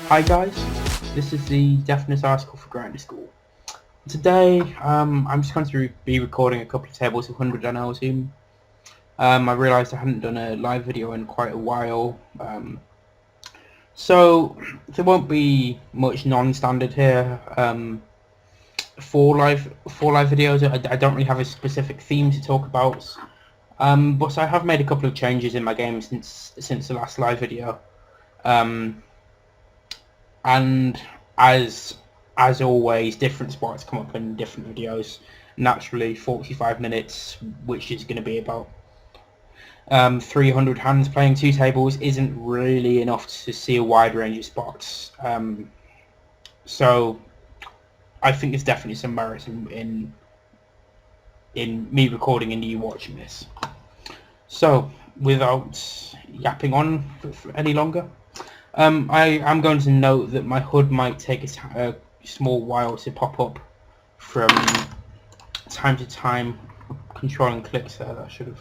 Hi guys, this is the definite article for Grinder School. Today, I'm just going to be recording a couple of tables of 100 NL team. I realised I hadn't done a live video in quite a while, so there won't be much non-standard here. For live videos, I don't really have a specific theme to talk about, but I have made a couple of changes in my game since the last live video. And as always, different spots come up in different videos. Naturally, 45 minutes, which is going to be about 300 hands playing two tables, isn't really enough to see a wide range of spots. So I think there's definitely some merit in me recording and you watching this. So without yapping on for any longer, I am going to note that my HUD might take a small while to pop up from time to time. Controlling clicks there, that should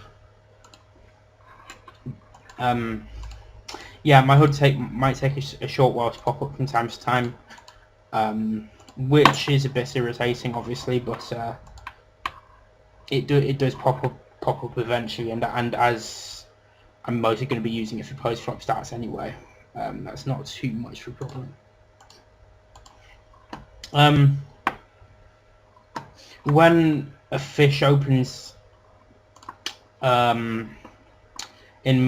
have. Yeah, my HUD might take a short while to pop up from time to time, which is a bit irritating, obviously, but it does pop up eventually, and as I'm mostly going to be using it for post-flop stats anyway. That's not too much of a problem. When a fish opens in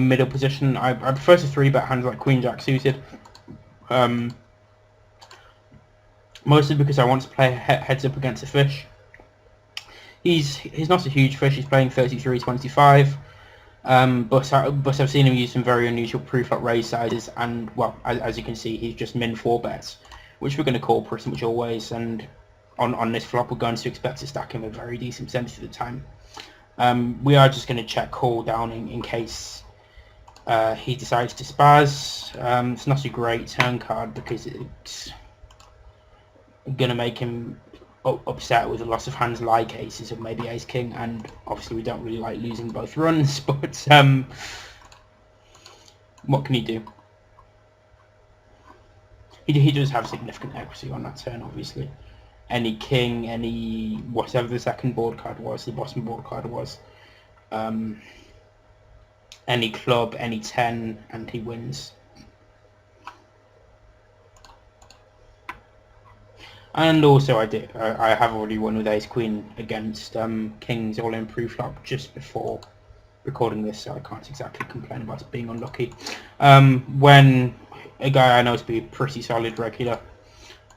middle position, I prefer to 3-bet hands like Queen Jack suited, mostly because I want to play heads up against a fish. He's not a huge fish. He's playing 33-25. But I've seen him use some very unusual pre-flop raise sizes, and well, as you can see, he's just min 4 bets, which we're going to call pretty much always. And on this flop, we're going to expect to stack him a very decent percentage of the time. We are just going to check call down in case he decides to spaz. It's not a great turn card because it's going to make him upset with a lot of hands like aces or maybe ace king, and obviously we don't really like losing both runs, but what can he do? He does have significant equity on that turn, obviously. Any king, any whatever the second board card was, the bottom board card was, any club, any 10, and he wins. And also I have already won with ace queen against kings all in pre-flop just before recording this, so I can't exactly complain about it being unlucky. When a guy I know to be a pretty solid regular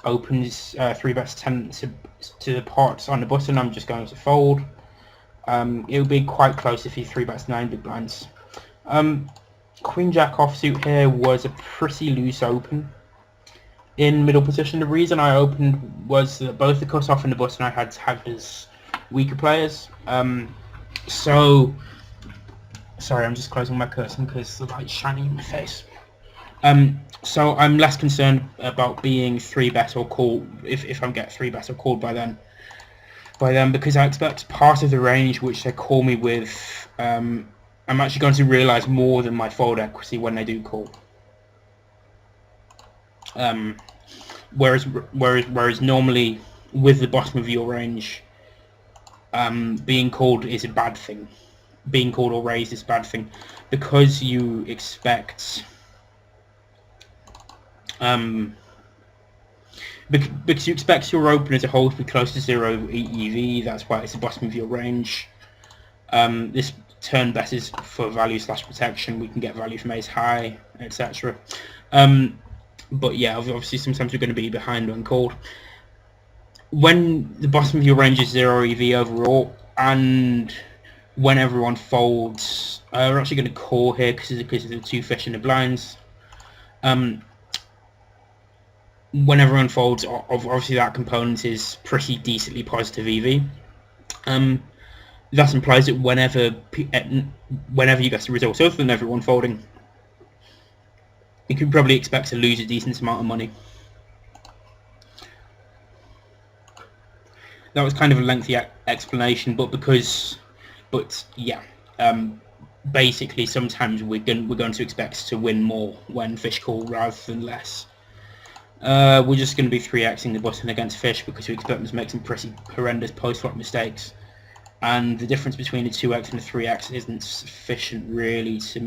opens 3-bets 10 to the pot on the button, I'm just going to fold. It would be quite close if he 3-bets 9 big blinds. Queen Jack offsuit here was a pretty loose open in middle position. The reason I opened was that both the cutoff and the button I had tagged as weaker players. So, sorry, I'm just closing my curtain because the light's shining in my face. So I'm less concerned about being 3-bet or called if I get 3-bet or called by them, because I expect part of the range which they call me with, I'm actually going to realise more than my fold equity when they do call. Whereas normally with the bottom of your range, being called is a bad thing. Being called or raised is a bad thing because you expect because you expect your opener to hold to be close to 0 EV. That's why it's the bottom of your range. This turn bet is for value / protection. We can get value from ace high, etc. But yeah, obviously sometimes we're going to be behind when called. When the bottom of your range is 0 EV overall, and when everyone folds, we're actually going to call here because of the 2 fish in the blinds. When everyone folds, obviously that component is pretty decently positive EV. That implies that whenever you get a result other than everyone folding, you can probably expect to lose a decent amount of money. That was kind of a lengthy explanation, but yeah, basically sometimes we're going to expect to win more when fish call rather than less. We're just going to be 3xing the button against fish because we expect them to make some pretty horrendous post-flop mistakes. And the difference between the 2x and the 3x isn't sufficient really to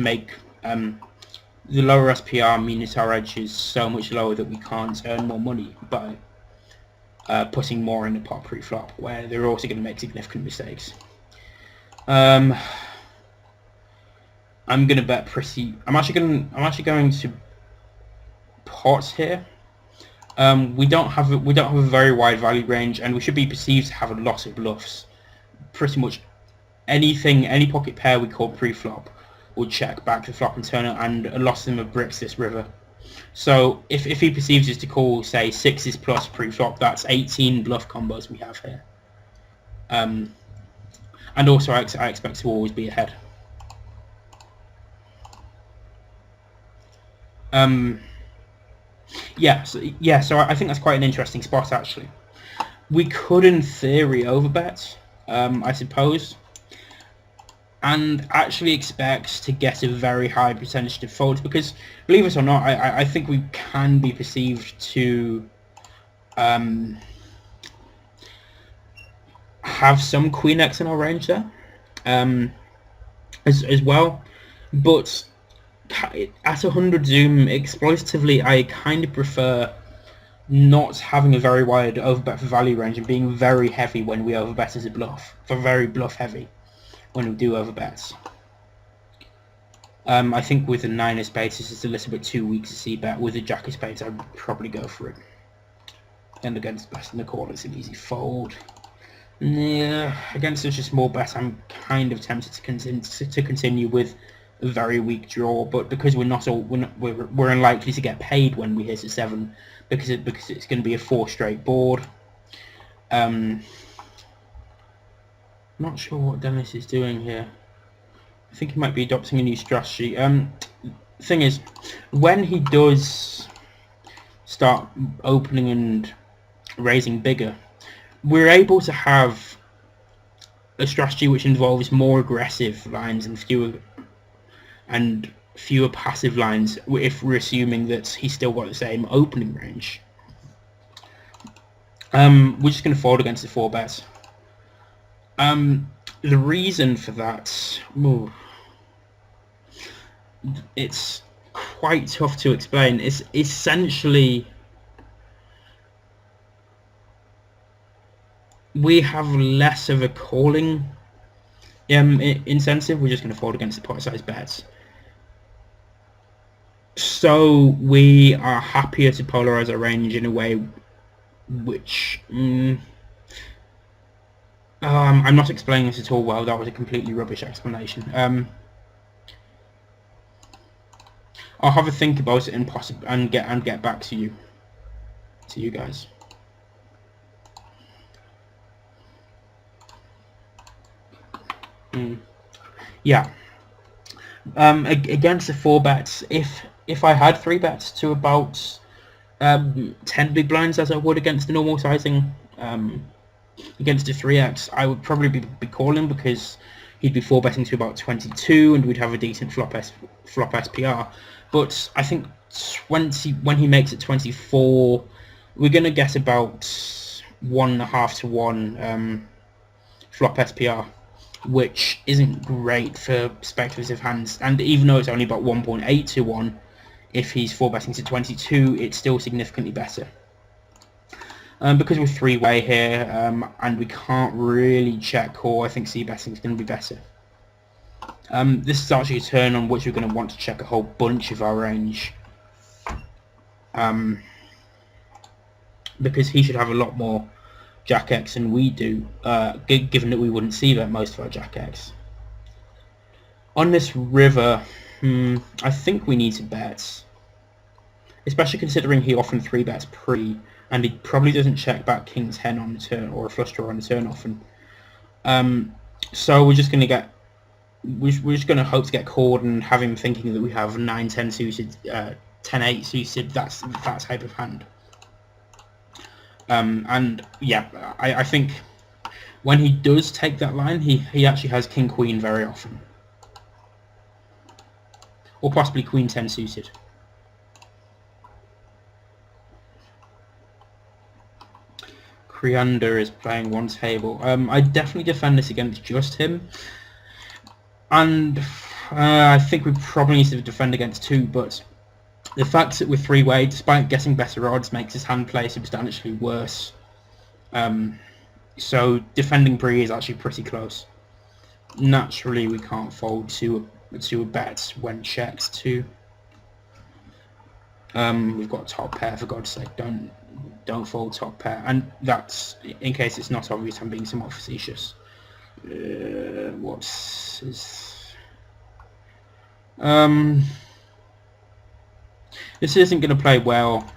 make the lower SPR mean that our edge is so much lower that we can't earn more money by putting more in the pot pre-flop, where they're also going to make significant mistakes. I'm going to bet pretty. I'm actually going to pot here. We don't have a very wide value range, and we should be perceived to have a lot of bluffs. Pretty much any pocket pair we call pre-flop would check back the flop and turn it, and a lot of them have bricks this river. So if he perceives us to call, say, 6s plus pre-flop, that's 18 bluff combos we have here. And also I expect to always be ahead. So I think that's quite an interesting spot, actually. We could, in theory, overbet, I suppose, and actually expect to get a very high percentage of folds, because, believe it or not, I think we can be perceived to have some Queen X in our range there, as well, but at 100 zoom, exploitatively, I kind of prefer not having a very wide overbet for value range and being very heavy when we overbet as a bluff, for very bluff heavy when we do overbets. I think with a 9 of spades it's a little bit too weak to see bet. With a jack of spades I'd probably go for it. And against best in the call it's an easy fold. Yeah, against such a small bet I'm kind of tempted to continue with a very weak draw, but because we're unlikely to get paid when we hit a 7 because it's going to be a 4 straight board. Not sure what Dennis is doing here. I think he might be adopting a new strategy. Thing is, when he does start opening and raising bigger, we're able to have a strategy which involves more aggressive lines and fewer passive lines, if we're assuming that he's still got the same opening range. We're just going to fold against the 4 bets. The reason for that, it's quite tough to explain. It's essentially we have less of a calling incentive. We're just going to fold against the pot size bets. So we are happier to polarize our range in a way which I'm not explaining this at all well. That was a completely rubbish explanation. I'll have a think about it and get back to you guys. Yeah. Against the 4 bets, if I had 3 bets to about 10 big blinds as I would against the normal sizing, against a 3x, I would probably be calling because he'd be 4 betting to about 22 and we'd have a decent flop SPR. But I think when he makes it 24, we're going to get about 1.5 to 1 flop SPR, which isn't great for speculative hands. And even though it's only about 1.8 to 1, if he's 4 betting to 22, it's still significantly better. Because we're 3-way here, and we can't really check call, I think c-betting is going to be better. This is actually a turn on which we're going to want to check a whole bunch of our range. Because he should have a lot more Jack X than we do, given that we wouldn't see that most of our Jack X. On this river, I think we need to bet. Especially considering he often 3 bets pre, and he probably doesn't check back King's 10 on the turn, or a flush draw on the turn often. So we're just going to hope to get called and have him thinking that we have 9-10 suited, 10-8 suited, that type of hand. And yeah, I think when he does take that line, he actually has King Queen very often, or possibly Queen 10 suited. Creander is playing one table. I definitely defend this against just him, and I think we probably need to defend against two, but the fact that we're three-way, despite getting better odds, makes his hand play substantially worse. So defending Bree is actually pretty close. Naturally, we can't fold to a bet when checked too. We've got top pair, for God's sake, don't fold top pair. And that's, in case it's not obvious, I'm being somewhat facetious. What's his... This isn't going to play well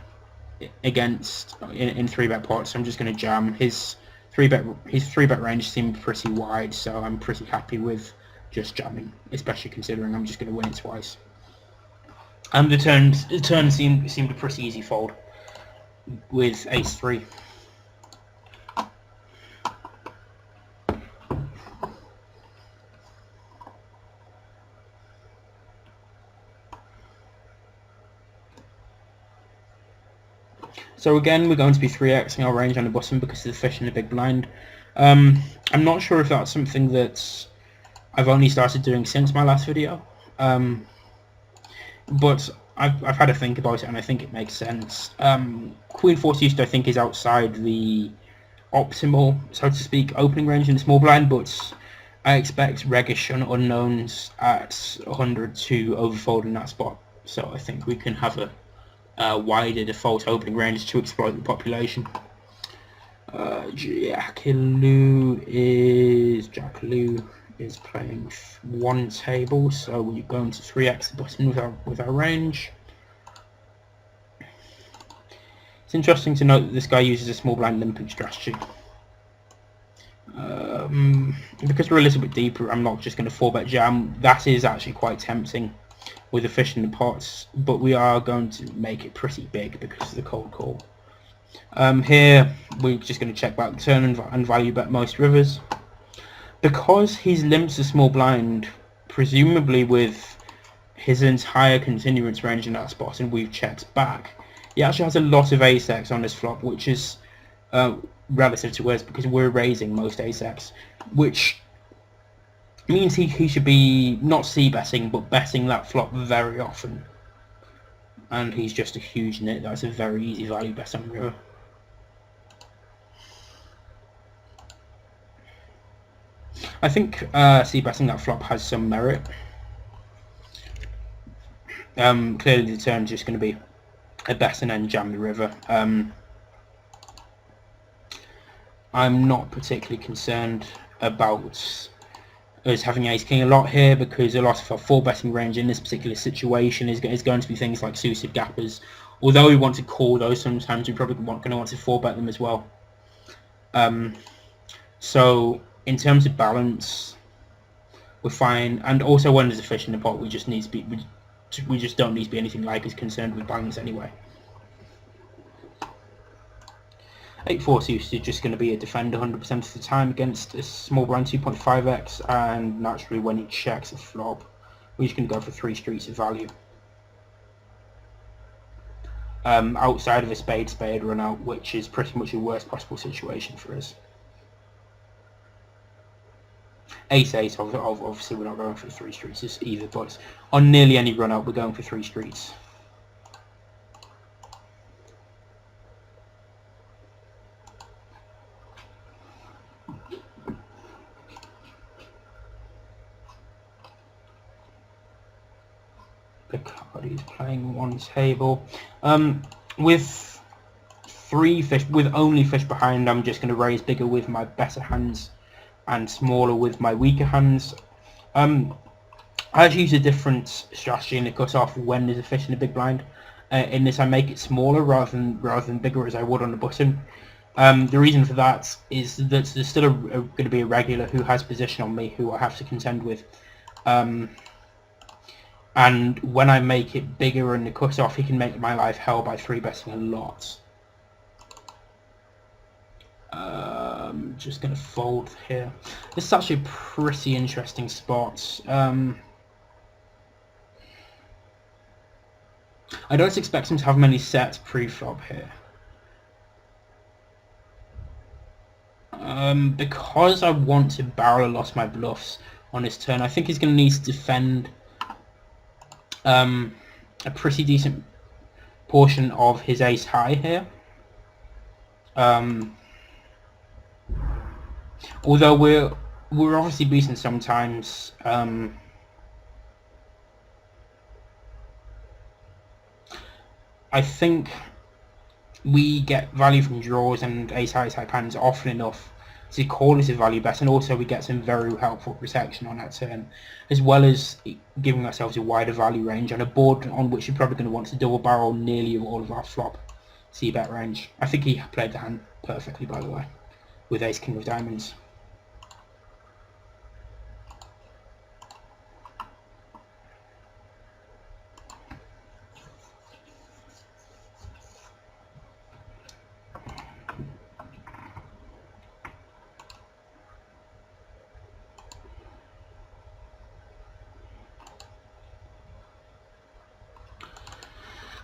against in 3-bet pots, so I'm just going to jam. His 3-bet range seemed pretty wide, so I'm pretty happy with just jamming, especially considering I'm just going to win it twice. The turn seemed a pretty easy fold with ace-3. So again, we're going to be 3xing our range on the button because of the fish in the big blind. I'm not sure if that's something that I've only started doing since my last video, but I've had to think about it, and I think it makes sense. Queen 4 suited, I think, is outside the optimal, so to speak, opening range in the small blind, but I expect reggish and unknowns at 100 to overfold in that spot, so I think we can have a wider default opening range to exploit the population. Jack Lou is playing one table, so we're going to 3x the button with our range. It's interesting to note that this guy uses a small blind limping strategy. Because we're a little bit deeper, I'm not just going to 4-bet jam. That is actually quite tempting with the fish in the pots, but we are going to make it pretty big because of the cold call. Here we're just going to check back the turn and value bet most rivers. Because he's limped a small blind, presumably with his entire continuance range in that spot, and we've checked back, he actually has a lot of ace-x on this flop, which is relative to us because we're raising most ace-x, which means he should be not c-betting but betting that flop very often, and he's just a huge nit. That's a very easy value bet on river. I think c-betting that flop has some merit. Clearly the turn's just going to be a bet and then jam the river. I'm not particularly concerned about us having ace-king a lot here, because a lot of our 4-betting range in this particular situation is going to be things like suited gappers. Although we want to call those sometimes, we're probably going to want to 4-bet them as well. So in terms of balance, we're fine. And also when there's a fish in the pot, we just need to be we just don't need to be anything like as concerned with balance anyway. 8-4 suited is just going to be a defend 100% of the time against a small blind 2.5x, and naturally when he checks a flop, we're just going to go for 3 streets of value. Outside of a spade run out, which is pretty much the worst possible situation for us. Ace-8, obviously we're not going for 3 streets either, but on nearly any run out we're going for 3 streets. Picardi's playing one table. With only fish behind, I'm just going to raise bigger with my better hands and smaller with my weaker hands. I actually use a different strategy in the cutoff when there's a fish in the big blind. In this, I make it smaller rather than bigger as I would on the button. The reason for that is that there's still going to be a regular who has position on me who I have to contend with. And when I make it bigger in the cutoff, he can make my life hell by 3-betting a lot. Just going to fold here. This is actually a pretty interesting spot. I don't expect him to have many sets pre-flop here. Because I want to barrel a lot of my bluffs on his turn, I think he's going to need to defend a pretty decent portion of his ace high here. Although we're obviously beaten sometimes. I think we get value from draws and ace high type hands often enough to call it a value bet, and also we get some very helpful protection on that turn, as well as giving ourselves a wider value range on a board on which you're probably going to want to double barrel nearly all of our flop c-bet range. I think he played the hand perfectly, by the way, with ace king of diamonds.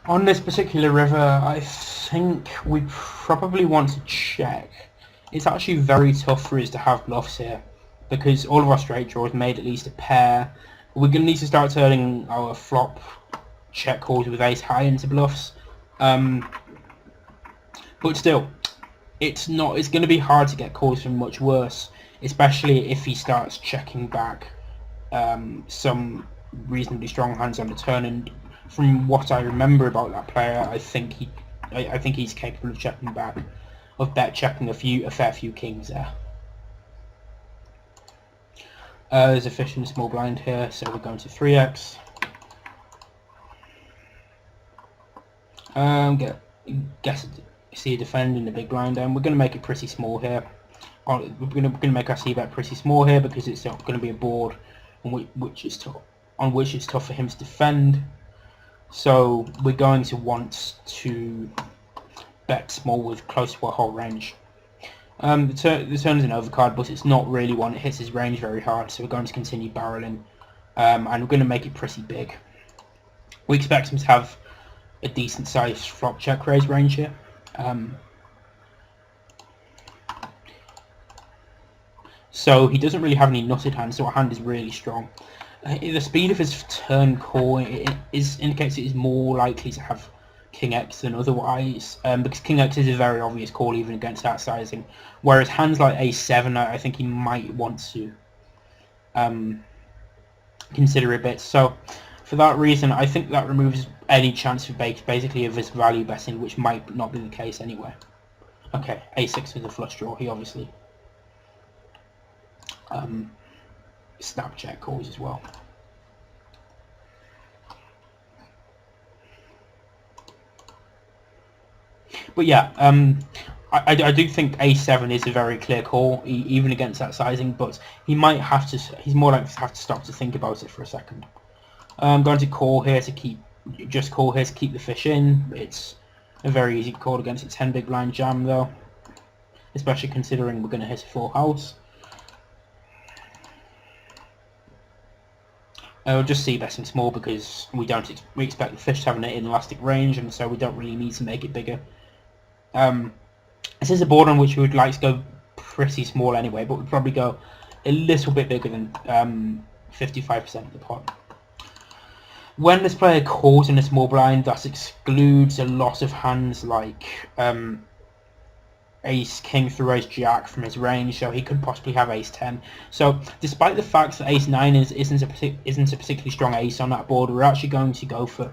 On this particular river, I think we probably want to check. It's actually very tough for us to have bluffs here, because all of our straight draws made at least a pair. We're going to need to start turning our flop check calls with ace high into bluffs. But still, it's going to be hard to get calls from much worse, especially if he starts checking back some reasonably strong hands on the turn. And from what I remember about that player, I think he's capable of checking back, of bet checking a fair few kings there. There's a fish in the small blind here, so we're going to 3x. See a defend in the big blind, and we're going to make it pretty small here. We're going to make our c-bet pretty small here because it's not going to be a board on which it's tough for him to defend. So we're going to want to bet small with close to our whole range. The turn is an overcard, but it's not really one that hits his range very hard, so we're going to continue barreling, and we're going to make it pretty big. We expect him to have a decent sized flop check raise range here. So he doesn't really have any nutted hands, so our hand is really strong. The speed of his turn call indicates it is more likely to have King X than otherwise, because King X is a very obvious call even against that sizing, whereas hands like A7 I think he might want to consider a bit. So for that reason, I think that removes any chance for basically of his value betting, which might not be the case anyway. Okay, A6 with a flush draw. He obviously snap check calls as well. But yeah, I do think A7 is a very clear call, even against that sizing, but he might have to. He's more likely to have to stop to think about it for a second. I'm going to call here to keep the fish in. It's a very easy call against a 10 big blind jam though, especially considering we're going to hit a full house. I'll just see betting small because we expect the fish to have an inelastic range, and so we don't really need to make it bigger. This is a board on which we would like to go pretty small anyway, but we'd probably go a little bit bigger than 55% of the pot. When this player calls in a small blind, that excludes a lot of hands like ace king through ace jack from his range, so he could possibly have ace 10. So despite the fact that ace 9 isn't a particularly strong ace on that board, we're actually going to go for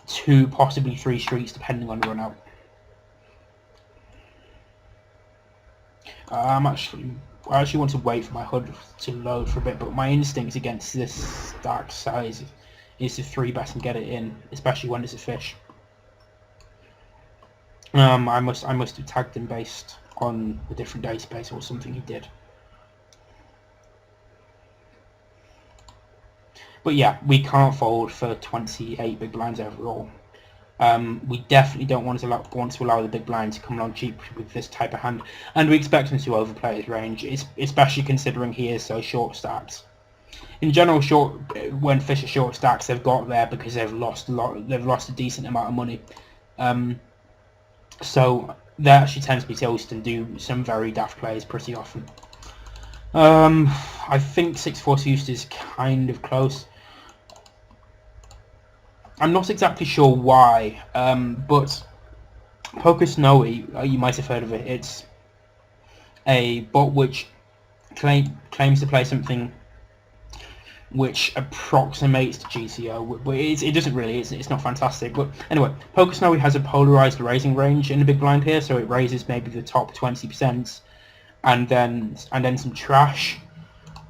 2, possibly 3 streets depending on the run out. I actually want to wait for my HUD to load for a bit, but my instinct against this dark size is to 3-bet and get it in, especially when it's a fish. I must have tagged him based on a different database or something he did. But yeah, we can't fold for 28 big blinds overall. We definitely don't want to allow the big blind to come along cheap with this type of hand, and we expect him to overplay his range, especially considering he is so short stacked. In general, when fish are short stacks, they've got there because they've lost a decent amount of money. So they actually tend to be tilted and do some very daft plays pretty often. I think 6-4 suited is kind of close. I'm not exactly sure why, but Poker Snowy, you might have heard of it. It's a bot which claims to play something which approximates to GCO, but it doesn't really. It's not fantastic. But anyway, Poker Snowy has a polarized raising range in the big blind here, so it raises maybe the top 20%, and then some trash.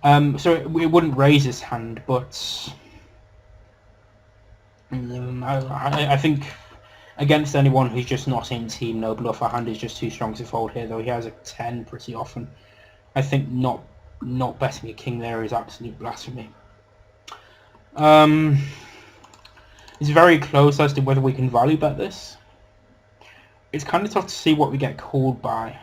So it wouldn't raise his hand, but I think against anyone who's just not in team no bluff, our hand is just too strong to fold here. Though he has a 10 pretty often, I think not betting a king there is absolute blasphemy. It's very close as to whether we can value bet this. It's kind of tough to see what we get called by,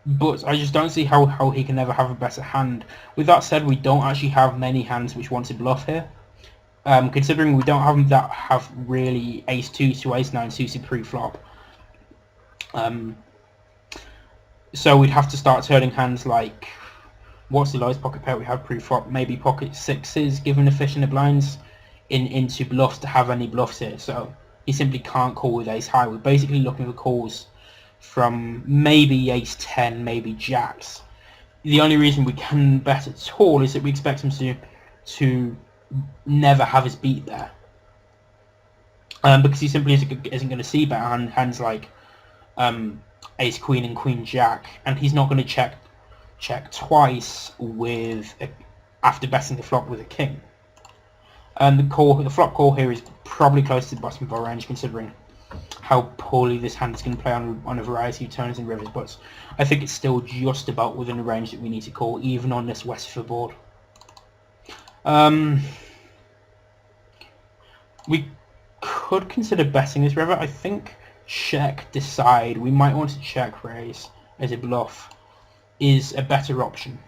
but I just don't see how he can ever have a better hand. With that said, we don't actually have many hands which want to bluff here. Considering we don't have really ace-2 to ace-9 suited pre-flop. So we'd have to start turning hands like, what's the lowest pocket pair we have pre-flop? Maybe pocket 6s, given efficient blinds, into bluffs to have any bluffs here. So he simply can't call with ace-high. We're basically looking for calls from maybe ace-10, maybe jacks. The only reason we can bet at all is that we expect him to never have his beat there. Because he simply isn't going to see bet hands like ace queen and queen jack, and he's not going to check twice with after betting the flop with a king. And the flop call here is probably close to the bottom of our range, considering how poorly this hand is going to play on a variety of turns and rivers. But I think it's still just about within the range that we need to call, even on this Westford board. We could consider betting this river. I think check decide. We might want to check raise as a bluff is a better option.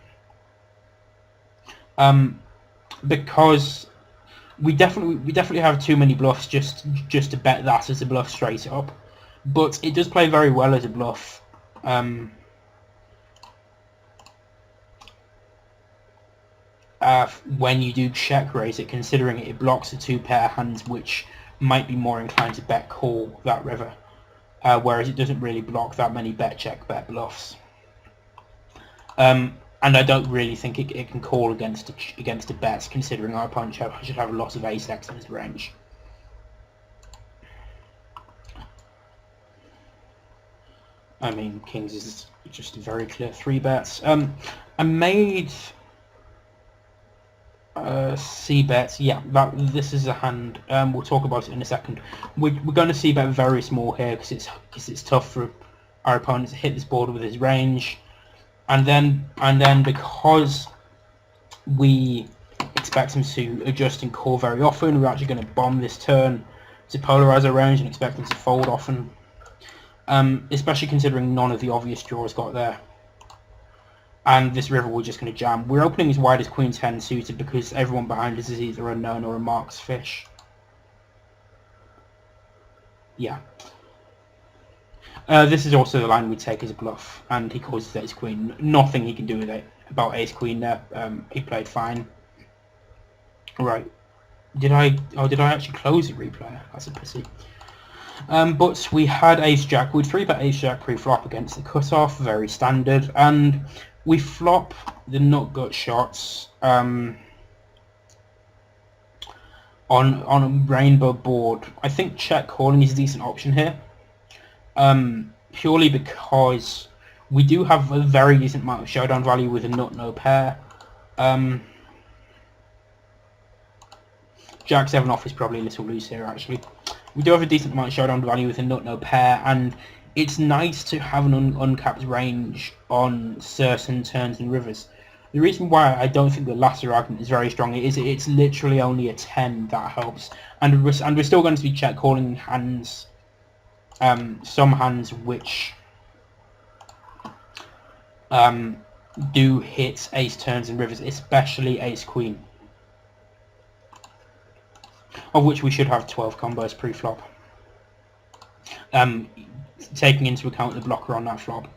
Because we definitely have too many bluffs just to bet that as a bluff straight up. But it does play very well as a bluff. When you do check raise it, considering it blocks the two pair hands which might be more inclined to bet call that river, whereas it doesn't really block that many bet check bet bluffs. And I don't really think it can call against the bets, considering our opponent should have a lot of ace-x in his range. I mean, kings is just a very clear 3 bets. I made c-bet. Yeah, this is a hand. We'll talk about it in a second. We're going to c-bet very small here because it's tough for our opponent to hit this board with his range, and then because we expect him to adjust and call very often, we're actually going to bomb this turn to polarize our range and expect him to fold often. Especially considering none of the obvious draws got there. And this river we're just going to jam. We're opening as wide as queen 10 suited because everyone behind us is either unknown or a marks fish. Yeah. This is also the line we take as a bluff, and he calls his ace queen. Nothing he can do with it about ace queen there. He played fine. Right. Did I actually close the replay? That's a pity. But we had ace jack. We'd 3-bet ace jack pre-flop against the cutoff, very standard, and we flop the nut gut shots on a rainbow board. I think check calling is a decent option here, purely because we do have a very decent amount of showdown value with a nut no pair. Jack 7 off is probably a little loose here actually. We do have a decent amount of showdown value with a nut no pair, and it's nice to have an uncapped range on certain turns and rivers. The reason why I don't think the latter argument is very strong is it's literally only a 10 that helps, and we're still going to be check calling hands, some hands which do hit ace turns and rivers, especially ace queen, of which we should have 12 combos pre-flop. taking into account the blocker on that flop.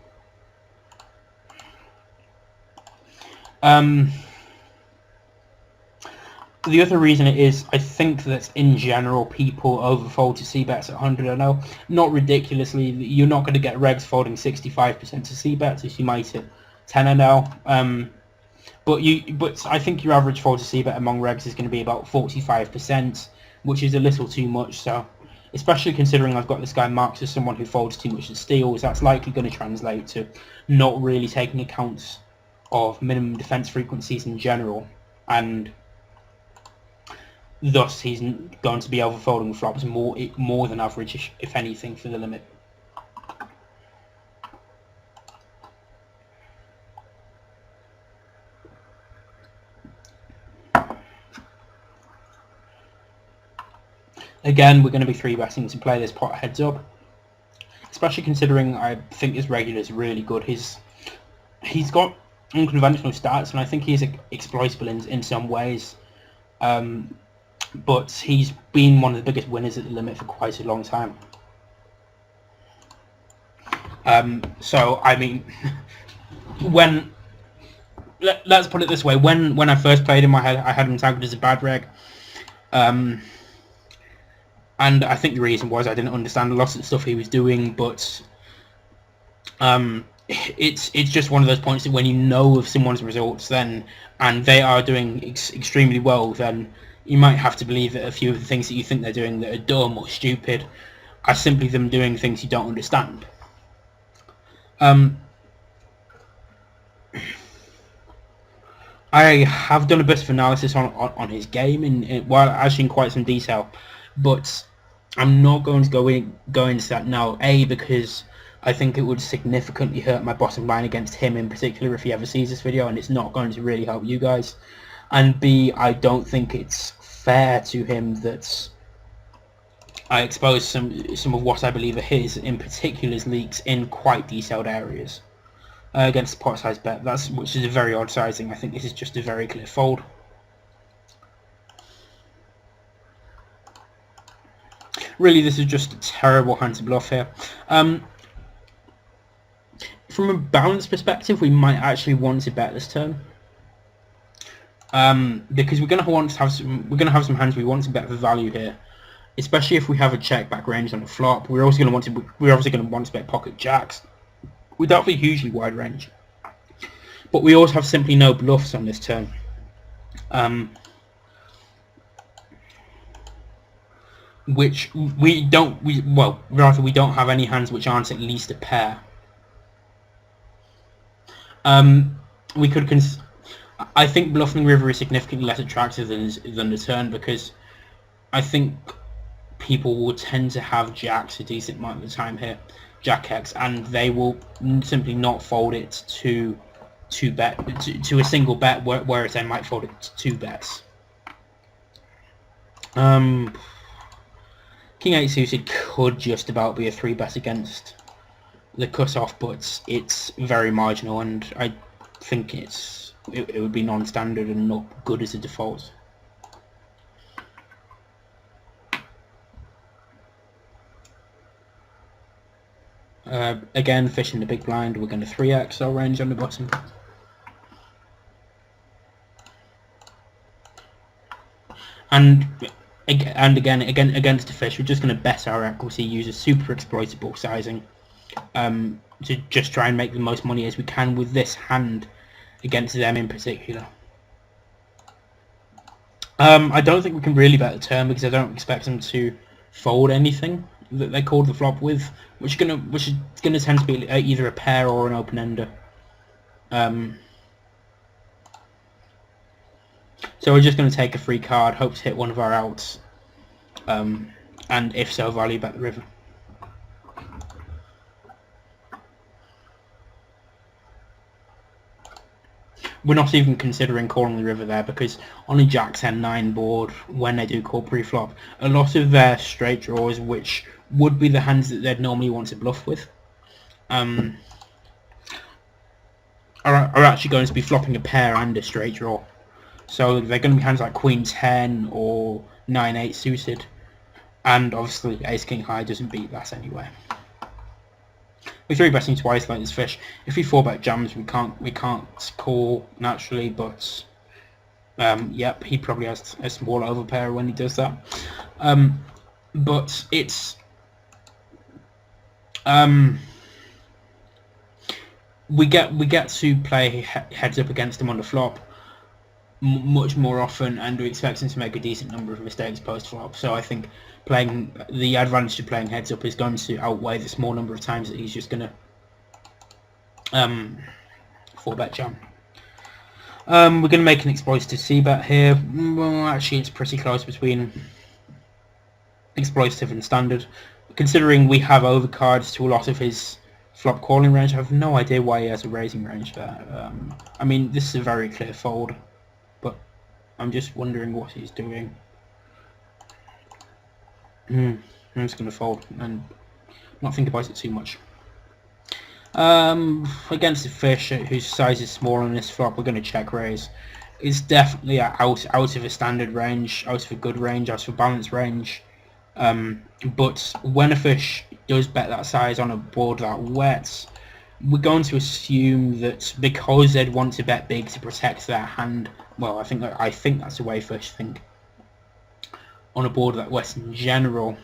The other reason it is, I think that in general people overfold to c-bets at 100-0. Not ridiculously, you're not going to get regs folding 65% to c-bets as you might at 10-0. But I think your average fold to c-bet among regs is going to be about 45%, which is a little too much. So, especially considering I've got this guy marked as someone who folds too much to steals, that's likely going to translate to not really taking account of minimum defense frequencies in general, and thus he's going to be overfolding flops more than average, if anything, for the limit. Again, we're going to be 3-betting to play this pot heads up, especially considering I think his regular is really good. He's got unconventional stats, and I think he's exploitable in some ways. But he's been one of the biggest winners at the limit for quite a long time. So I mean, let's put it this way: when I first played him, I had him tagged as a bad reg, and I think the reason was I didn't understand a lot of the stuff he was doing. But it's just one of those points that when you know of someone's results, then and they are doing extremely well, then you might have to believe that a few of the things that you think they're doing that are dumb or stupid are simply them doing things you don't understand. I have done a bit of analysis on his game while actually in quite some detail, but I'm not going to go into that now. A, because I think it would significantly hurt my bottom line against him in particular if he ever sees this video, and it's not going to really help you guys. And B, I don't think it's fair to him that I expose some of what I believe are his, in particular's leaks in quite detailed areas against the pot size bet. Which is a very odd sizing. I think this is just a very clear fold. Really, this is just a terrible hand to bluff here. From a balance perspective, we might actually want to bet this turn. Because we're going to have some hands we want to bet for value here, especially if we have a check back range on the flop. We're obviously going to want to bet pocket jacks without a hugely wide range, but we also have simply no bluffs on this turn. Which we don't have any hands which aren't at least a pair. We could I think bluffing river is significantly less attractive than the turn, because I think people will tend to have jacks a decent amount of the time here, jack X, and they will simply not fold it to a single bet, whereas they might fold it to 2 bets. King 8 suited could just about be a 3-bet against the cutoff, but it's very marginal, and I think it would be non-standard and not good as a default. Again, fishing the big blind, we're going to 3x our range on the bottom. And again against the fish, we're just going to bet our equity, use a super exploitable sizing to just try and make the most money as we can with this hand against them in particular. I don't think we can really bet the turn, because I don't expect them to fold anything that they called the flop with, which is gonna tend to be either a pair or an open ender. So we're just going to take a free card, hope to hit one of our outs, and if so, value bet the river. We're not even considering calling the river there, because on a Jack 10-9 board, when they do call pre-flop, a lot of their straight draws, which would be the hands that they'd normally want to bluff with, are actually going to be flopping a pair and a straight draw. So they're going to be hands like Queen 10 or 9-8 suited, and obviously ace king high doesn't beat that anyway. We're 3-betting twice like this fish. If we 4-bet jams, we can't call naturally, but yep, he probably has a small overpair when he does that. But it's we get to play heads up against him on the flop much more often, and we expect him to make a decent number of mistakes post flop. So I think the advantage of playing heads up is going to outweigh the small number of times that he's just gonna 4-bet jam. We're going to make an exploitative c-bet here. Well, actually, it's pretty close between exploitative and standard. Considering we have overcards to a lot of his flop calling range, I have no idea why he has a raising range there. I mean, this is a very clear fold, but I'm just wondering what he's doing. I'm just going to fold and not think about it too much. Against the fish, whose size is small on this flop, we're going to check raise. It's definitely out of a standard range, out of a good range, out of a balanced range. But when a fish does bet that size on a board that wet, we're going to assume that because they'd want to bet big to protect their hand. Well, I think that's the way fish think on a board that wet in general.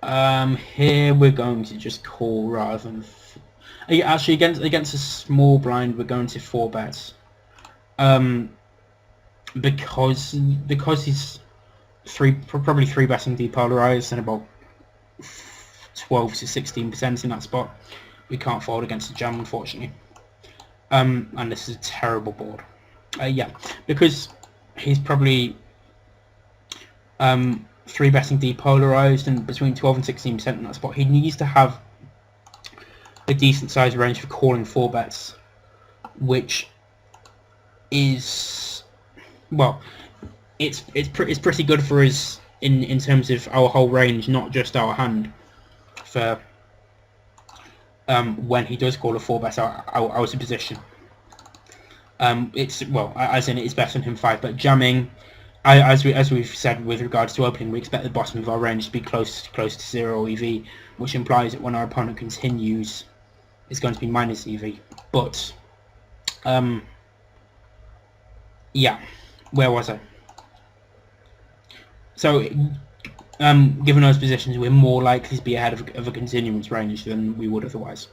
Here we're going to just call rather than actually against a small blind we're going to 4-bet, because he's probably 3-betting depolarized and about 12 to 16% in that spot. We can't fold against a jam, unfortunately, and this is a terrible board. Yeah, because he's probably 3-betting depolarized and between 12 and 16% in that spot. He needs to have a decent sized range for calling 4-bets, which is, well, it's pretty good for us in terms of our whole range, not just our hand, for when he does call a 4-bet out of position. It's, well, as in it's better than him 5-bet jamming. As we've said with regards to opening, we expect the bottom of our range to be close to 0 EV, which implies that when our opponent continues, it's going to be minus EV. But yeah, where was I? So given those positions, we're more likely to be ahead of a continuance range than we would otherwise.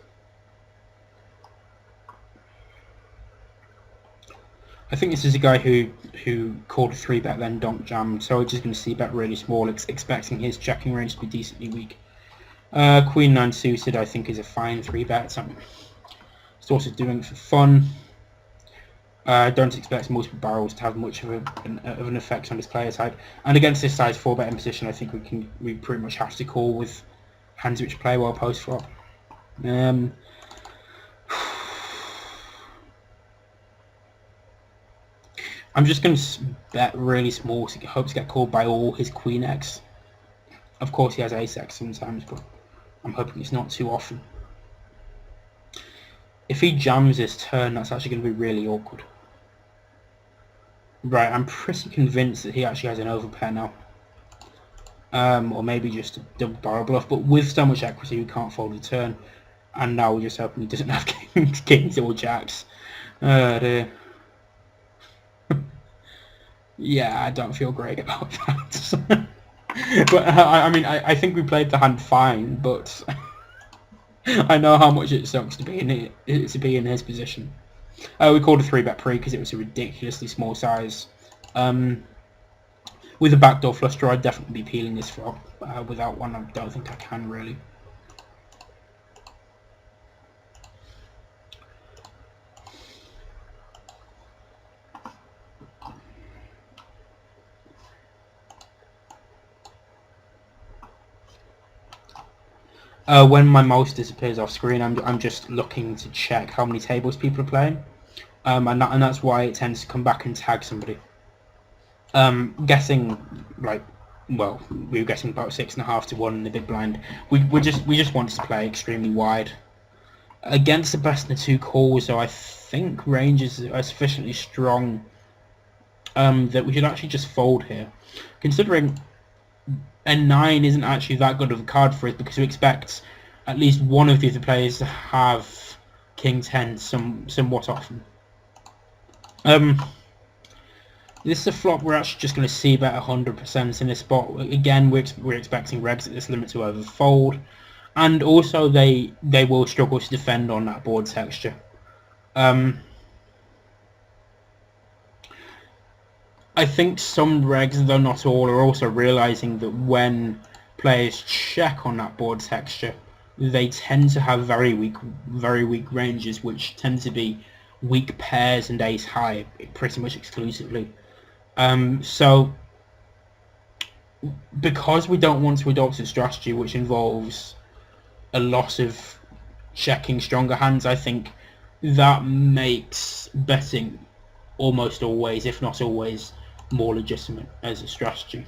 I think this is a guy who called a 3-bet then donk jammed, so we're just going to c-bet really small, expecting his checking range to be decently weak. Queen 9 suited I think is a fine 3-bet. I'm sort of doing it for fun. I don't expect multiple barrels to have much of an effect on this player type, and against this size 4-bet in position, I think we pretty much have to call with hands which play well post flop. I'm just going to bet really small to hope to get called by all his Queen X. Of course he has Ace X sometimes, but I'm hoping it's not too often. If he jams this turn, that's actually going to be really awkward. Right, I'm pretty convinced that he actually has an overpair now. Or maybe just a double barrel bluff, but with so much equity we can't fold the turn. And now we're just hoping he doesn't have kings or jacks. Dear. Yeah, I don't feel great about that. But I mean, I think we played the hand fine, but I know how much it sucks to be in his position. We called a 3-bet pre because it was a ridiculously small size. With a backdoor flush draw, I'd definitely be peeling this flop. Without one, I don't think I can really. When my mouse disappears off screen, I'm just looking to check how many tables people are playing, and that's why it tends to come back and tag somebody. Guessing, like, well, we were getting about 6.5 to 1 in the big blind. We just wanted to play extremely wide against the best in the 2 calls. So I think ranges are sufficiently strong that we should actually just fold here, considering a 9 isn't actually that good of a card for us because we expect at least one of the other players to have King 10 somewhat often. This is a flop we're actually just going to see about 100% in this spot. Again, we're expecting regs at this limit to overfold, and also they will struggle to defend on that board texture. I think some regs, though not all, are also realizing that when players check on that board texture, they tend to have very weak ranges, which tend to be weak pairs and ace high, pretty much exclusively. So because we don't want to adopt a strategy which involves a lot of checking stronger hands, I think that makes betting almost always, if not always, more legitimate as a strategy.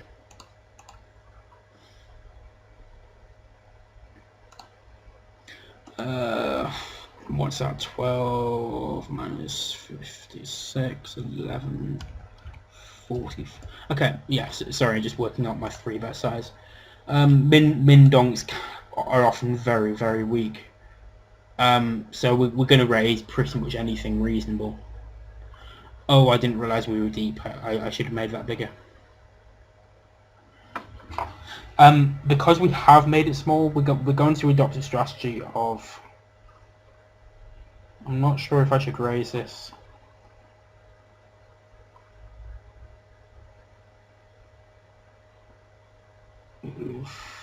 What's that? 12 minus 56, 11, 40. Okay, yes, sorry, just working out my 3-bet size. Min donks are often very, very weak. So we're going to raise pretty much anything reasonable. Oh, I didn't realise we were deep. I should have made that bigger. Because we have made it small, we're going to adopt a strategy of... I'm not sure if I should raise this. Oof.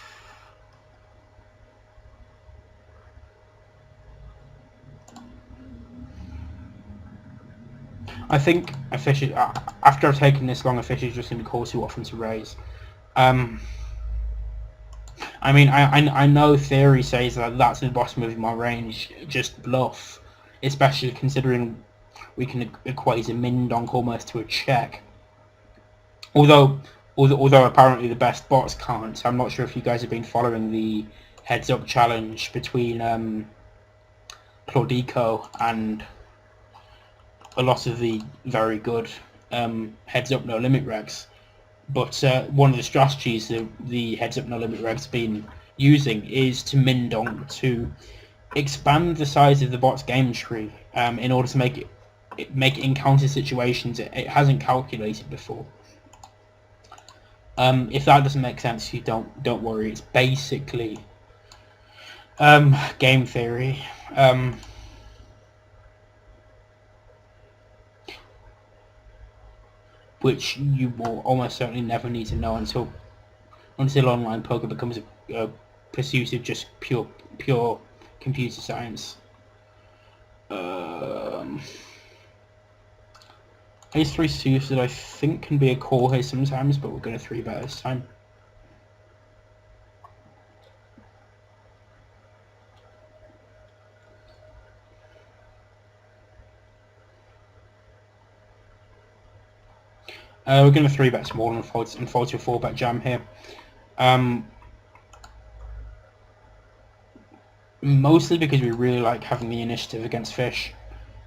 I think a fish is, after I've taken this long, a fish is just going to be called too often to raise. I mean, I know theory says that that's the bottom of my range, just bluff, especially considering we can equate a min donk almost to a check. Although apparently the best bots can't. I'm not sure if you guys have been following the heads up challenge between Claudico and a lot of the very good heads up no limit regs. But one of the strategies that the heads up no limit regs been using is to min donk, to expand the size of the bot's game tree in order to make it encounter situations it hasn't calculated before. If that doesn't make sense, you don't worry. It's basically game theory. Which you will almost certainly never need to know until online poker becomes a pursuit of just pure computer science. Ace 3 suited I think can be a call here sometimes, but we're going to 3-bet this time. We're going to 3-bet small and fold to a 4-bet jam here. Mostly because we really like having the initiative against fish,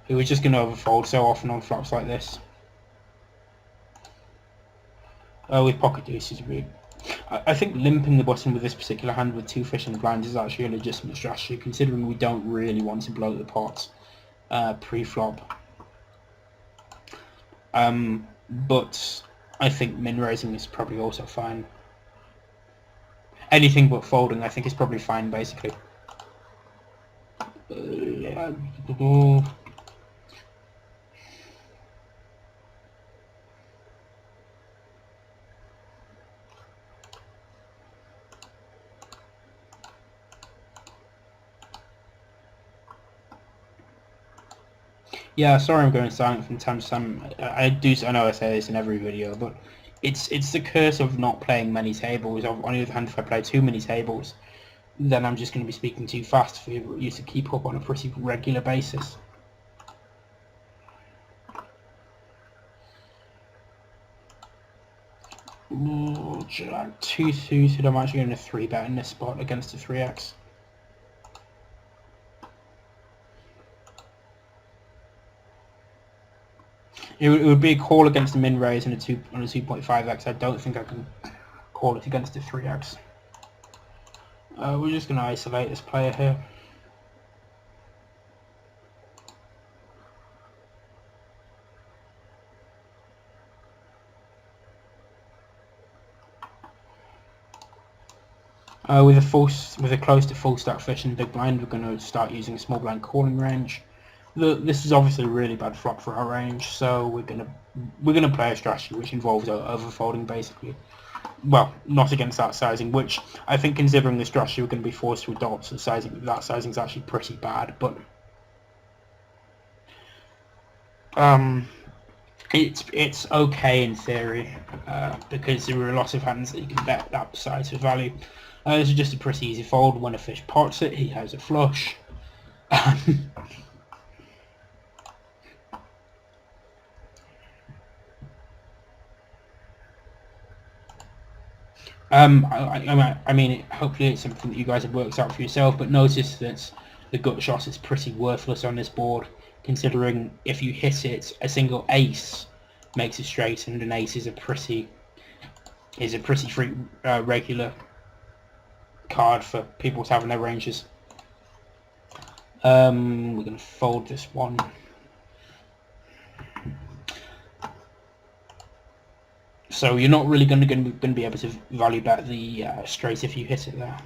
who are just going to overfold so often on flops like this. With pocket deuces, I think limping the button with this particular hand with 2 fish in the blind is actually a legitimate strategy, considering we don't really want to blow the pot pre-flop. But I think min raising is probably also fine. Anything but folding I think is probably fine, basically. Yeah, sorry I'm going silent from time to time. I know I say this in every video, but it's the curse of not playing many tables. On the other hand, if I play too many tables, then I'm just going to be speaking too fast for you to keep up on a pretty regular basis. Jack 2 suited, I'm actually going to 3-bet in this spot against a 3x. It would be a call against a min raise and a 2.5x. I don't think I can call it against a 3x. We're just going to isolate this player here. With a close to full stack fish and big blind, we're going to start using small blind calling range. This is obviously a really bad flop for our range, so we're gonna play a strategy which involves overfolding basically. Well, not against that sizing, which I think, considering the strategy we're going to be forced to adopt, so that sizing is actually pretty bad. But it's okay in theory, because there are a lot of hands that you can bet that size of value. This is just a pretty easy fold. When a fish pots it, he has a flush. I mean, hopefully it's something that you guys have worked out for yourself, but notice that the gut shot is pretty worthless on this board, considering if you hit it, a single ace makes it straight, and an ace is a pretty regular card for people to have in their ranges. We're going to fold this one. So you're not really going to be able to value bet the straight if you hit it there.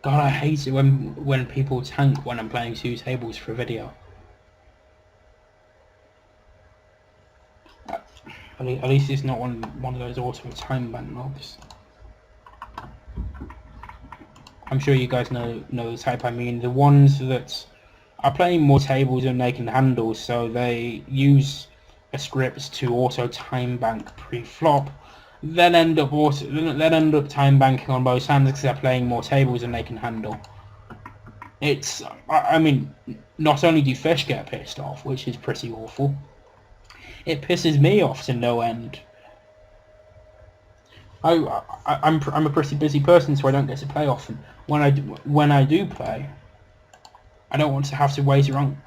God, I hate it when people tank when I'm playing 2 tables for a video. At least it's not one of those auto time ban mobs. I'm sure you guys know the type I mean. The ones that are playing more tables than they can handle, so they use a script to auto time bank pre-flop, then end up time banking on both hands because they're playing more tables than they can handle. I mean, not only do fish get pissed off, which is pretty awful, it pisses me off to no end. I'm a pretty busy person, so I don't get to play often. When I do play, I don't want to have to wait around.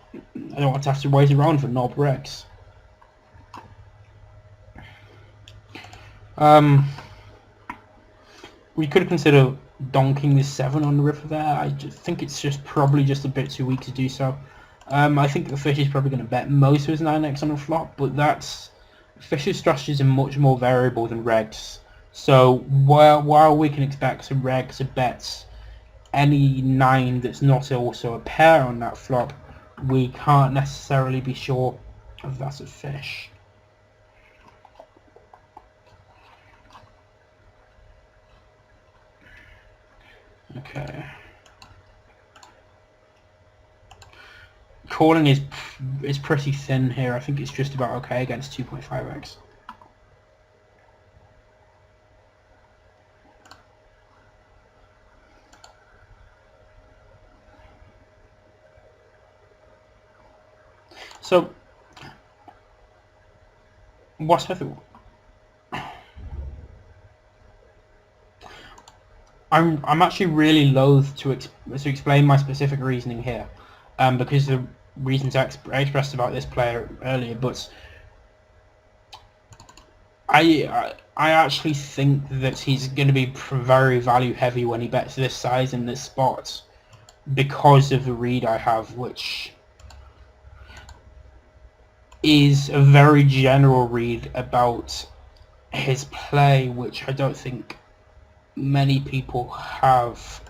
I don't want to have to wait around for knob wrecks. We could consider donking the 7 on the river there. I just think it's probably just a bit too weak to do so. I think the fish is probably going to bet most of his 9x on a flop, but fish's strategies are much more variable than regs. So while we can expect some regs or bets any 9 that's not also a pair on that flop, we can't necessarily be sure of that's a fish. Okay. Calling is pretty thin here. I think it's just about okay against 2.5x. So what I thought, I'm actually really loath to explain my specific reasoning here, because the reasons I expressed about this player earlier, but I actually think that he's going to be very value heavy when he bets this size in this spot because of the read I have, which is a very general read about his play, which I don't think many people have.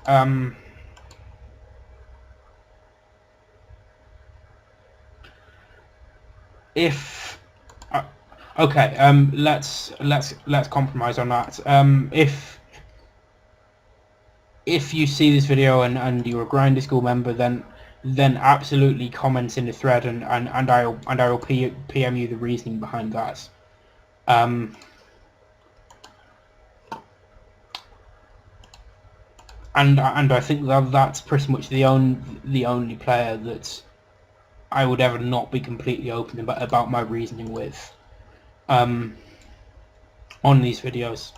Let's compromise on that. If you see this video and you're a Grinder School member, then absolutely comment in the thread, and I will PM you the reasoning behind that. And I think that's pretty much the only player that I would ever not be completely open about my reasoning with. on these videos.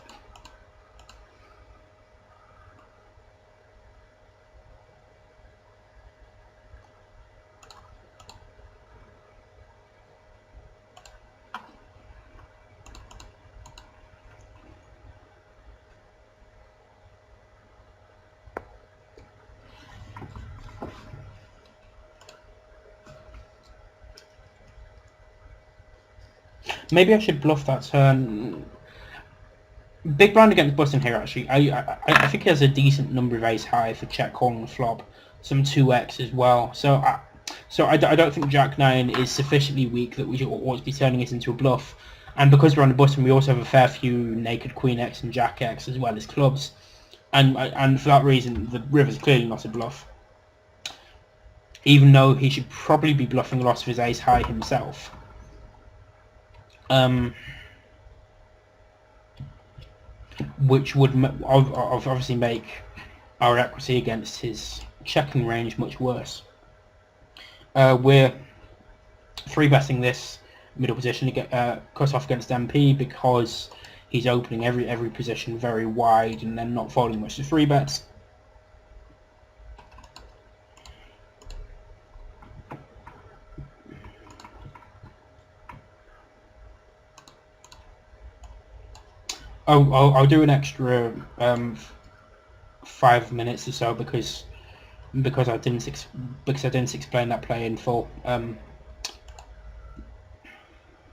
Maybe I should bluff that turn. Big blind against button here, actually. I think he has a decent number of ace high for check calling the flop. Some 2x as well. So I don't think Jack 9 is sufficiently weak that we should always be turning it into a bluff. And because we're on the button, we also have a fair few naked Queen X and Jack X as well as clubs. And for that reason, the river's clearly not a bluff. Even though he should probably be bluffing a lot of his ace high himself. Which would obviously make our equity against his checking range much worse. We're 3-betting this middle position to get cut off against MP because he's opening every position very wide and then not folding much to 3-bets. I'll do an extra 5 minutes or so because I didn't explain that play in full.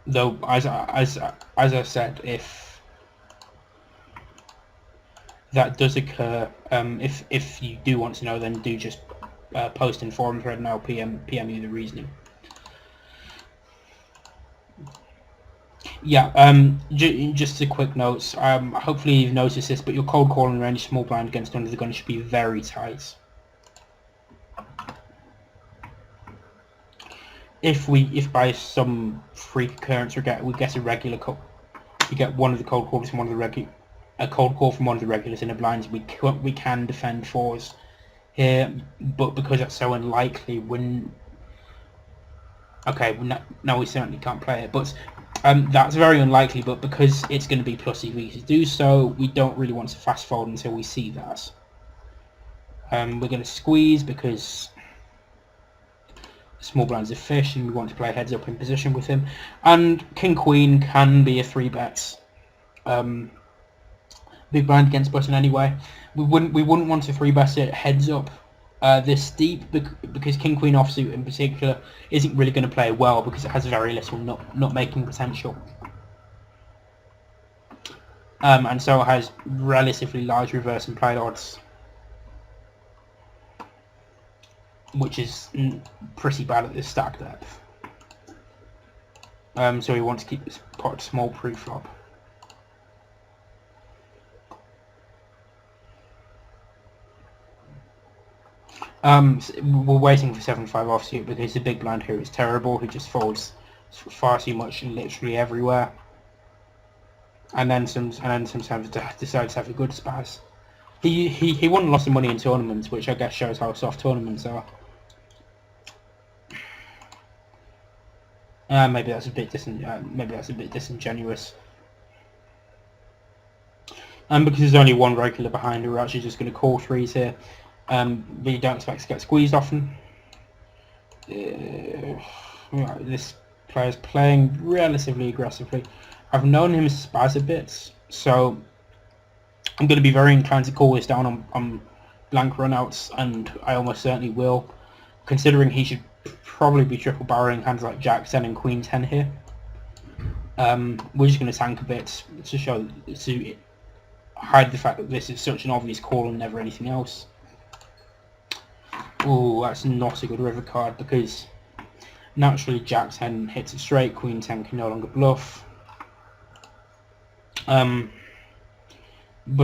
Though as I said, if that does occur, if you do want to know, then do just post in forum thread and I'll PM you the reasoning. Yeah, just a quick note. Hopefully you've noticed this, but your cold calling range small blind against under the gun should be very tight. If by some freak occurrence we get a regular we get one of the cold calls from one of the a cold call from one of the regulars in a blind, we can defend fours here, but because that's so unlikely, now we certainly can't play it, but that's very unlikely, but because it's going to be plus EV to do so, we don't really want to fast fold until we see that. We're going to squeeze because small blind's a fish and we want to play heads up in position with him, and king queen can be a 3-bet big blind against button anyway. We wouldn't want to 3-bet it heads up this deep because king queen offsuit in particular isn't really going to play well because it has very little not making potential, and so it has relatively large reverse implied odds, which is pretty bad at this stack depth. So we want to keep this pot small pre-flop. We're waiting for 7-5 offsuit because the big blind here is terrible. He just folds far too much and literally everywhere, and then sometimes decides to have a good spaz. He won lots of money in tournaments, which I guess shows how soft tournaments are. Maybe that's a bit disingenuous. Because there's only one regular behind, we're actually just going to call threes here. But you don't expect to get squeezed often. This player's playing relatively aggressively. I've known him spaz a bit, so I'm going to be very inclined to call this down on blank runouts, and I almost certainly will, considering he should probably be triple barreling hands like Jack 10 and Queen 10 here. We're just going to tank a bit to hide the fact that this is such an obvious call and never anything else. Oh, that's not a good river card because naturally Jack 10 hits it straight, Queen 10 can no longer bluff. But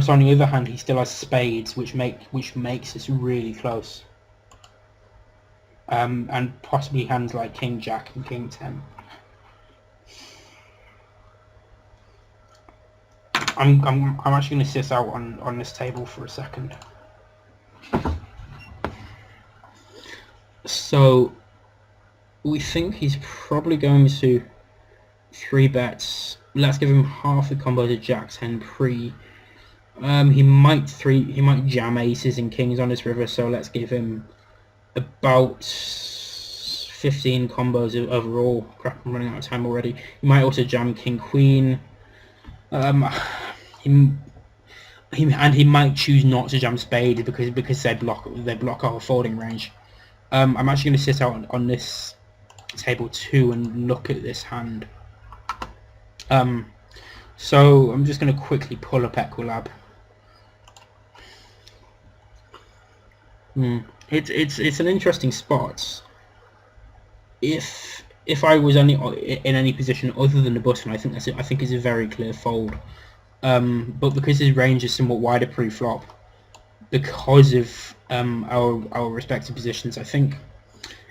on the other hand, he still has spades, which makes this really close. And possibly hands like King Jack and King 10. I'm actually going to sit out on this table for a second. So we think he's probably going to 3 bets. Let's give him half the combos of Jack 10 pre. He might jam aces and kings on this river, so let's give him about 15 combos overall. Crap, I'm running out of time already. He might also jam king queen. He might choose not to jam spades because they block our folding range. I'm actually going to sit out on this table 2 and look at this hand. So I'm just going to quickly pull up Equilab. It's an interesting spot. If I was only in any position other than the button, I think it's a very clear fold. But because his range is somewhat wider pre-flop, because of our respective positions, I think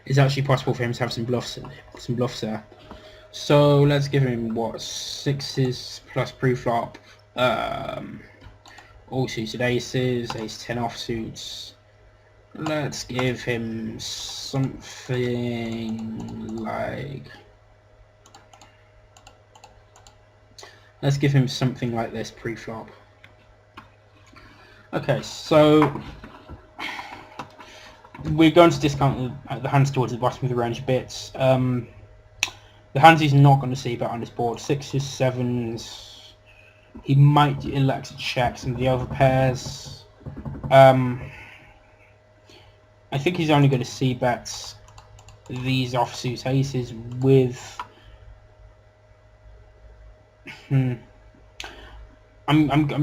it's actually possible for him to have some bluffs there. So let's give him what, 6s plus pre-flop, all suited aces, ace 10 offsuits. Let's give him something like... Let's give him something like this pre-flop. Okay, so we're going to discount the hands towards the bottom of the range a bit. The hands he's not going to see bet on this board, 6s, 7s. He might elect to check some of the overpairs. I think he's only going to see bet these offsuit aces with... I'm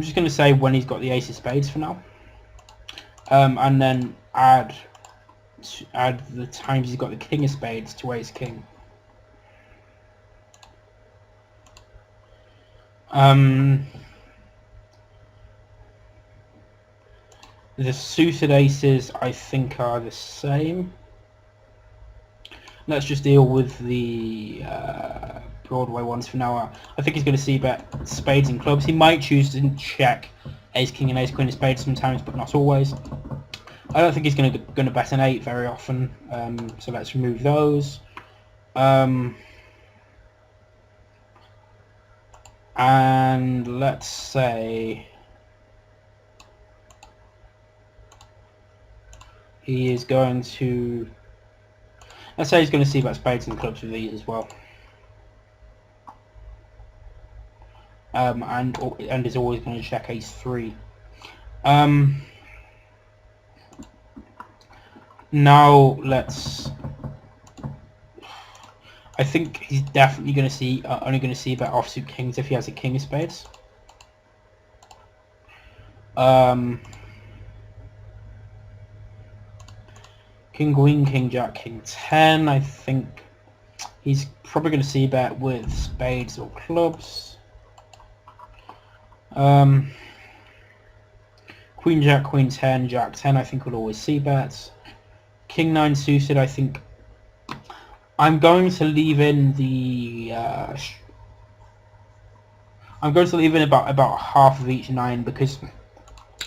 just going to say when he's got the ace of spades for now, and then add the times he's got the king of spades to ace king. The suited aces I think are the same. Let's just deal with the Broadway ones for now. I think he's going to see bet spades and clubs. He might choose to check ace king and ace queen of spades sometimes, but not always. I don't think he's going to bet an 8 very often. So let's remove those. And let's say he is going to... Let's say he's going to see bet spades and clubs with these as well. And is always going to check ace 3. Now let's... I think he's definitely going to see only going to see bet offsuit kings if he has a king of spades. King queen, king jack, king 10. I think he's probably going to see bet with spades or clubs. Queen jack, queen 10, jack 10. I think will always see bets. King 9 suited. I think I'm going to leave in the. I'm going to leave in about half of each 9 because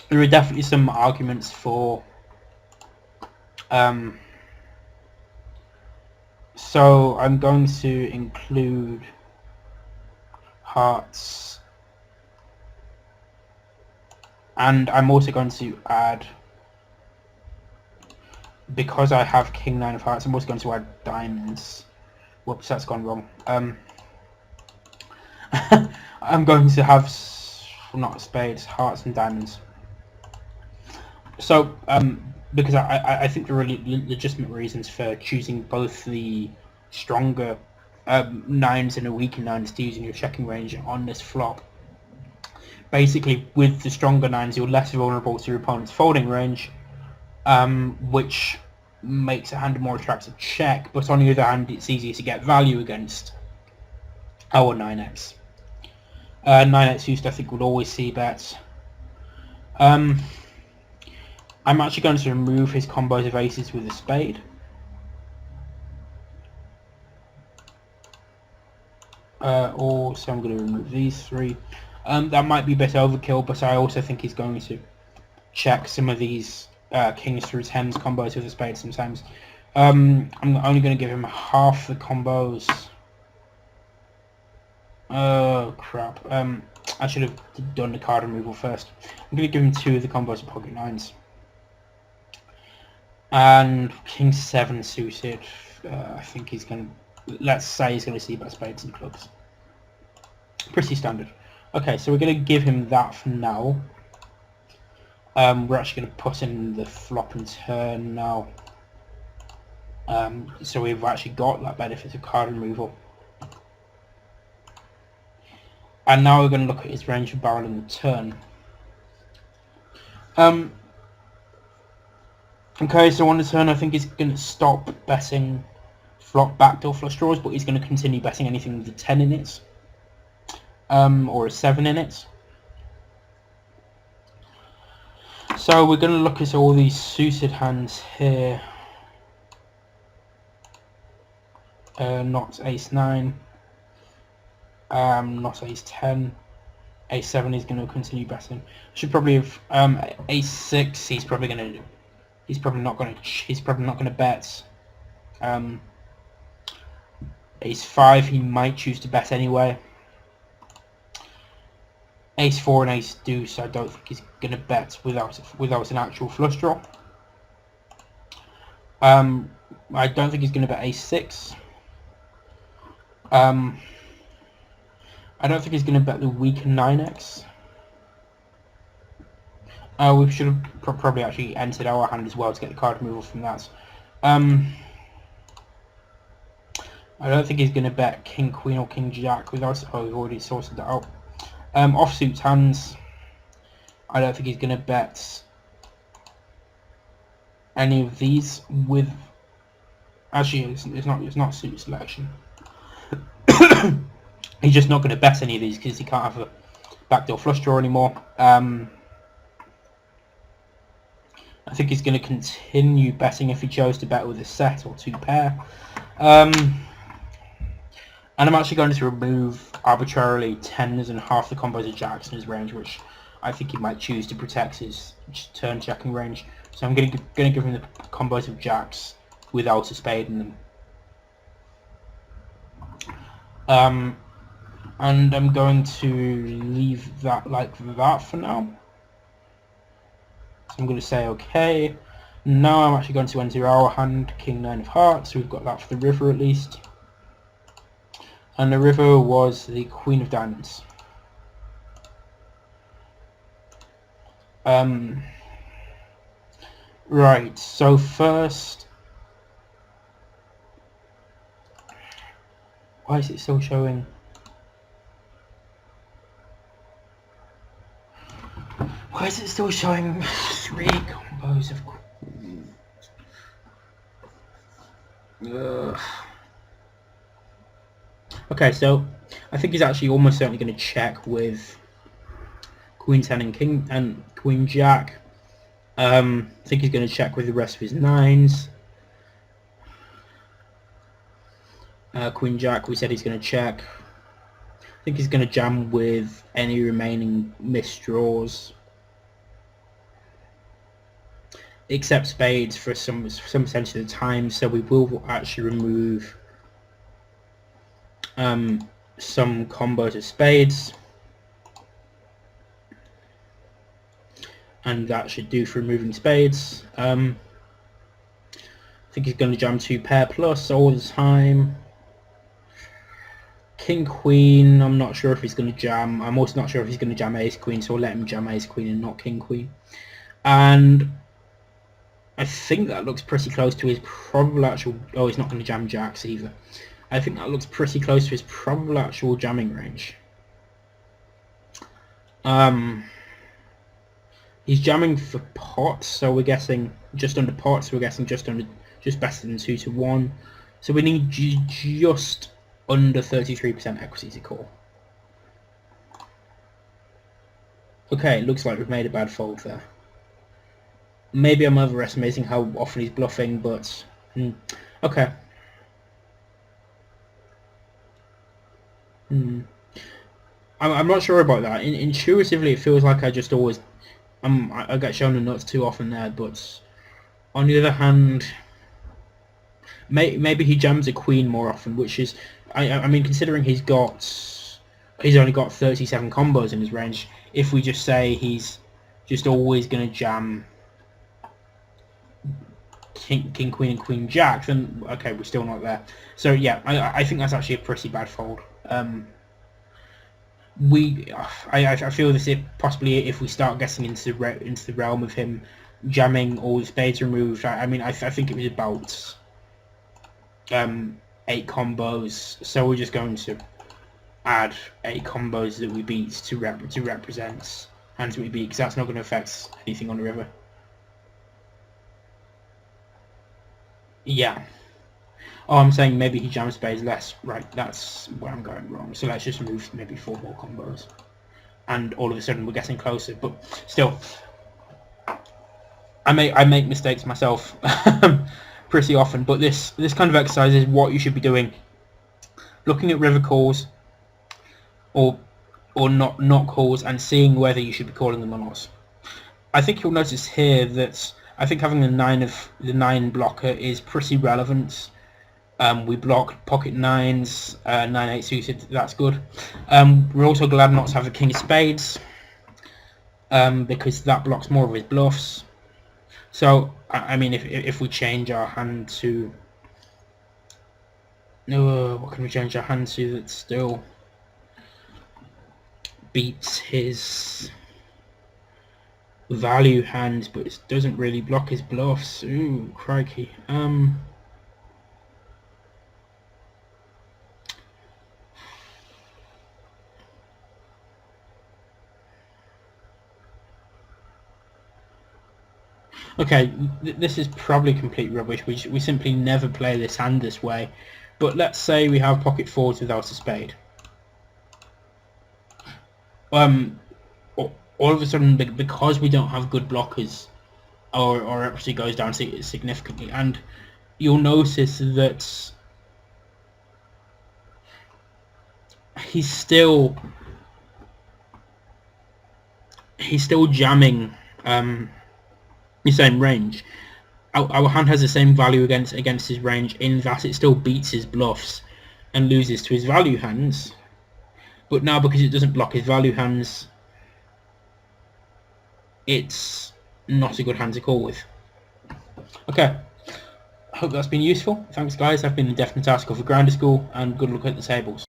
there are definitely some arguments for. So I'm going to include hearts, and I'm also going to add, because I have king 9 of hearts, I'm also going to add diamonds. Whoops, that's gone wrong. I'm going to have not spades, hearts and diamonds. So because I think there are really legitimate reasons for choosing both the stronger 9s and the weaker 9s to use in your checking range on this flop. Basically, with the stronger 9s, you're less vulnerable to your opponent's folding range, which makes a hand a more attractive check, but on the other hand, it's easier to get value against our 9x. 9x used, I think, would always see bets. I'm actually going to remove his combos of aces with a spade. Also, I'm going to remove these 3. That might be a bit overkill, but I also think he's going to check some of these kings through 10s combos with a spade sometimes. I'm only going to give him half the combos Oh crap. I should have done the card removal first. I'm going to give him 2 of the combos of pocket 9s. And King 7 suited. I think he's going to... Let's say he's going to see about spades and clubs. Pretty standard. Okay, so we're going to give him that for now. We're actually going to put in the flop and turn now. So we've actually got that benefit of card removal. And now we're going to look at his range for barreling the turn. Okay, so on the turn I think he's going to stop betting flop backdoor flush draws, but he's going to continue betting anything with a 10 in it. Or a 7 in it. So we're going to look at all these suited hands here. Not ace 9. Not ace 10. Ace 7 is going to continue betting. Should probably have ace 6. He's probably not going to bet. Ace 5 he might choose to bet anyway. Ace 4 and ace deuce I don't think he's going to bet without an actual flush draw. I don't think he's going to bet ace 6. I don't think he's going to bet the weaker 9x. We should have probably actually entered our hand as well to get the card removal from that. I don't think he's going to bet king queen or king jack without... Oh, we've already sorted that out. Offsuit hands, I don't think he's going to bet any of these with... Actually, it's not suit selection. He's just not going to bet any of these because he can't have a backdoor flush draw anymore. I think he's going to continue betting if he chose to bet with a set or 2 pair. And I'm actually going to remove arbitrarily 10s and half the combos of jacks in his range, which I think he might choose to protect his turn checking range. So I'm going to give him the combos of jacks without a spade in them. And I'm going to leave that like that for now. So I'm going to say okay. Now I'm actually going to enter our hand, king 9 of hearts. So we've got that for the river at least. And the river was the queen of diamonds. Right, so first... Why is it still showing? Why is it still showing 3 combos of... Okay, so I think he's actually almost certainly going to check with Queen 10 and King and Queen Jack. I think he's going to check with the rest of his 9s. Queen Jack, we said he's going to check. I think he's going to jam with any remaining missed draws, except spades for some percentage of the time. So we will actually remove some combos of spades, and that should do for removing spades. I think he's going to jam 2 pair plus all the time. King Queen, I'm not sure if he's going to jam. I'm also not sure if he's going to jam Ace Queen, so I'll let him jam Ace Queen and not King Queen. And I think that looks pretty close to his probable actual... Oh, he's not going to jam Jacks either. I think that looks pretty close to his probable actual jamming range. He's jamming for pots, so we're guessing just under pots. We're guessing just better than 2 to 1. So we need just under 33% equity to call. Okay, it looks like we've made a bad fold there. Maybe I'm overestimating how often he's bluffing, but okay. I'm not sure about that. Intuitively, it feels like I just always I get shown the nuts too often there. But on the other hand, maybe he jams a queen more often, which is I mean, considering he's got he's only got 37 combos in his range. If we just say he's just always going to jam King, Queen, and Queen, Jack, then okay, we're still not there. So yeah, I think that's actually a pretty bad fold. I feel this if possibly if we start getting into the realm of him jamming all the spades removed. I think it was about 8 combos. So we're just going to add 8 combos that we beat to represent hands that we beat, because that's not going to affect anything on the river. Yeah. Oh, I'm saying maybe he jams spades less. Right, that's where I'm going wrong. So let's just move maybe 4 more combos. And all of a sudden we're getting closer. But still, I make mistakes myself pretty often. But this kind of exercise is what you should be doing. Looking at river calls or not calls and seeing whether you should be calling them or not. I think you'll notice here that I think having the 9 blocker is pretty relevant. We block pocket 9s, 9-8 suited, that's good. We're also glad not to have the king of spades, because that blocks more of his bluffs. So, I mean, if we change our hand to... what can we change our hand to that still beats his value hand, but it doesn't really block his bluffs? Ooh, crikey. Okay, this is probably complete rubbish. We simply never play this hand this way. But let's say we have pocket 4s without a spade. All of a sudden, because we don't have good blockers, our equity goes down significantly. And you'll notice that he's still jamming the same range. Our hand has the same value against his range in that it still beats his bluffs and loses to his value hands. But now, because it doesn't block his value hands, it's not a good hand to call with. Okay, I hope that's been useful. Thanks guys, I've been the Definite Article for Grinder School, and good luck at the tables.